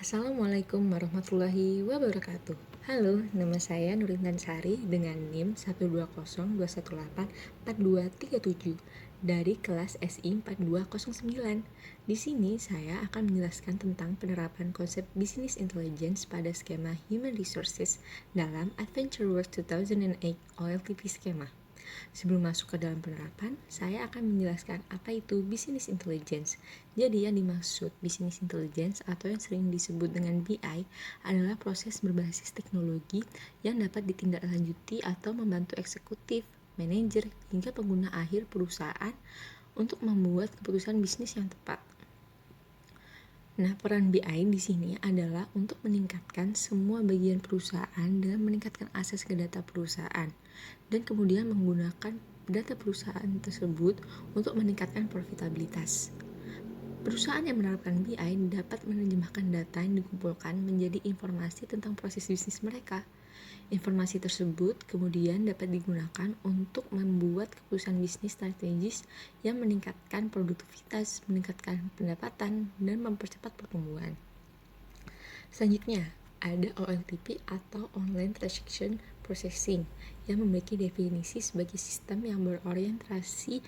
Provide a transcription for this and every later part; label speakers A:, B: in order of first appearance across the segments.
A: Assalamualaikum warahmatullahi wabarakatuh. Halo, nama saya Nurintan Sari dengan NIM 12021842377 dari kelas SI 4209. Di sini saya akan menjelaskan tentang penerapan konsep Business Intelligence pada skema Human Resources dalam Adventure Works 2008 OLTP skema. Sebelum masuk ke dalam penerapan, saya akan menjelaskan apa itu Business Intelligence. Jadi yang dimaksud Business Intelligence atau yang sering disebut dengan BI adalah proses berbasis teknologi yang dapat ditindaklanjuti atau membantu eksekutif, manajer, hingga pengguna akhir perusahaan untuk membuat keputusan bisnis yang tepat. Nah, peran BI di sini adalah untuk meningkatkan semua bagian perusahaan dan meningkatkan akses ke data perusahaan, dan kemudian menggunakan data perusahaan tersebut untuk meningkatkan profitabilitas. Perusahaan yang menerapkan BI dapat menerjemahkan data yang dikumpulkan menjadi informasi tentang proses bisnis mereka. Informasi tersebut kemudian dapat digunakan untuk membuat keputusan bisnis strategis yang meningkatkan produktivitas, meningkatkan pendapatan, dan mempercepat pertumbuhan. Selanjutnya, ada OLTP atau Online Transaction Processing yang memiliki definisi sebagai sistem yang berorientasi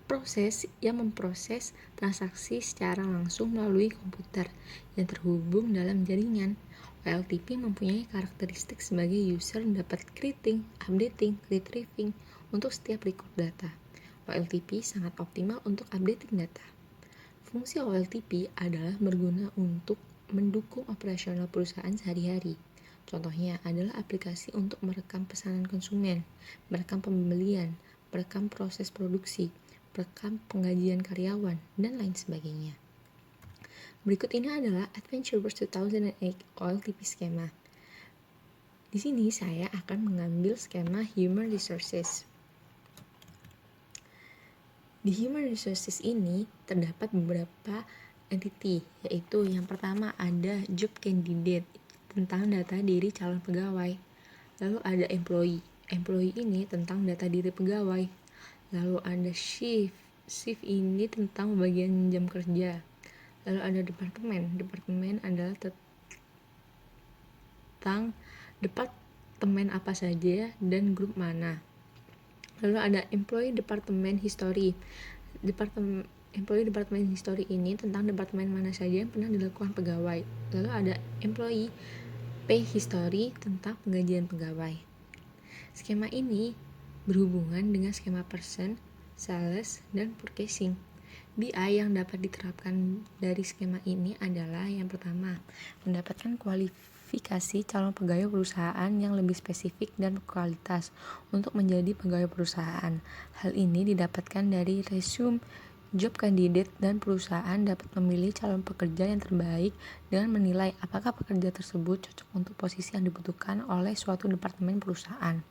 A: proses yang memproses transaksi secara langsung melalui komputer yang terhubung dalam jaringan. OLTP mempunyai karakteristik sebagai user dapat creating, updating, retrieving untuk setiap record data. OLTP sangat optimal untuk updating data. Fungsi OLTP adalah berguna untuk mendukung operasional perusahaan sehari-hari. Contohnya adalah aplikasi untuk merekam pesanan konsumen, merekam pembelian, merekam proses produksi, merekam penggajian karyawan, dan lain sebagainya. Berikut ini adalah Adventure Works 2008 OLTP skema. Di sini saya akan mengambil skema Human Resources. Di Human Resources ini terdapat beberapa entity, yaitu yang pertama ada Job Candidate tentang data diri calon pegawai. Lalu ada Employee. Employee ini tentang data diri pegawai. Lalu ada shift ini tentang pembagian jam kerja. Lalu ada departemen adalah tentang departemen apa saja dan grup mana. Lalu ada employee departemen history. Employee departemen history ini tentang departemen mana saja yang pernah dilakukan pegawai. Lalu ada employee pay history tentang penggajian pegawai. Skema ini berhubungan dengan skema person, sales, dan purchasing. BI yang dapat diterapkan dari skema ini adalah yang pertama, mendapatkan kualifikasi calon pegawai perusahaan yang lebih spesifik dan berkualitas untuk menjadi pegawai perusahaan. Hal ini didapatkan dari resume job candidate, dan perusahaan dapat memilih calon pekerja yang terbaik dengan menilai apakah pekerja tersebut cocok untuk posisi yang dibutuhkan oleh suatu departemen perusahaan.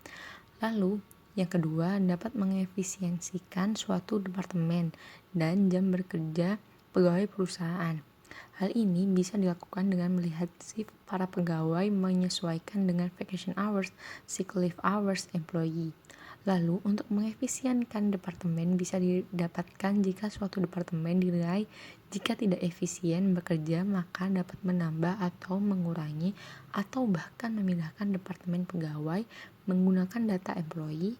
A: Lalu, yang kedua, dapat mengefisiensikan suatu departemen dan jam bekerja pegawai perusahaan. Hal ini bisa dilakukan dengan melihat shift para pegawai menyesuaikan dengan vacation hours, sick leave hours employee. Lalu, untuk mengefisienkan departemen bisa didapatkan jika suatu departemen dinilai jika tidak efisien bekerja, maka dapat menambah atau mengurangi atau bahkan memindahkan departemen pegawai menggunakan data employee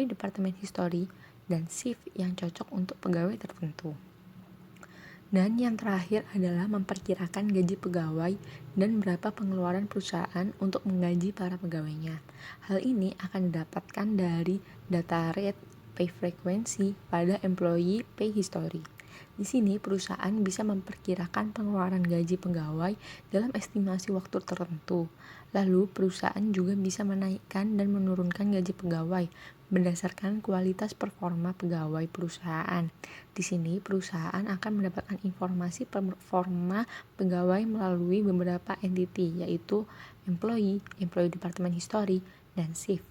A: departemen history, dan shift yang cocok untuk pegawai tertentu. Dan yang terakhir adalah memperkirakan gaji pegawai dan berapa pengeluaran perusahaan untuk menggaji para pegawainya. Hal ini akan didapatkan dari data rate pay frequency pada employee pay history. Di sini perusahaan bisa memperkirakan pengeluaran gaji pegawai dalam estimasi waktu tertentu. Lalu perusahaan juga bisa menaikkan dan menurunkan gaji pegawai berdasarkan kualitas performa pegawai perusahaan. Di sini perusahaan akan mendapatkan informasi performa pegawai melalui beberapa entity, yaitu employee departemen history, dan shift.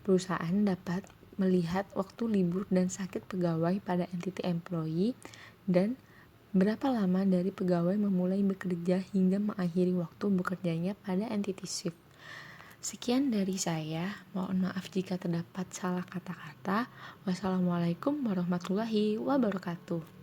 A: Perusahaan dapat melihat waktu libur dan sakit pegawai pada entity employee dan berapa lama dari pegawai memulai bekerja hingga mengakhiri waktu bekerjanya pada entity shift. Sekian dari saya, mohon maaf jika terdapat salah kata-kata. Wassalamualaikum warahmatullahi wabarakatuh.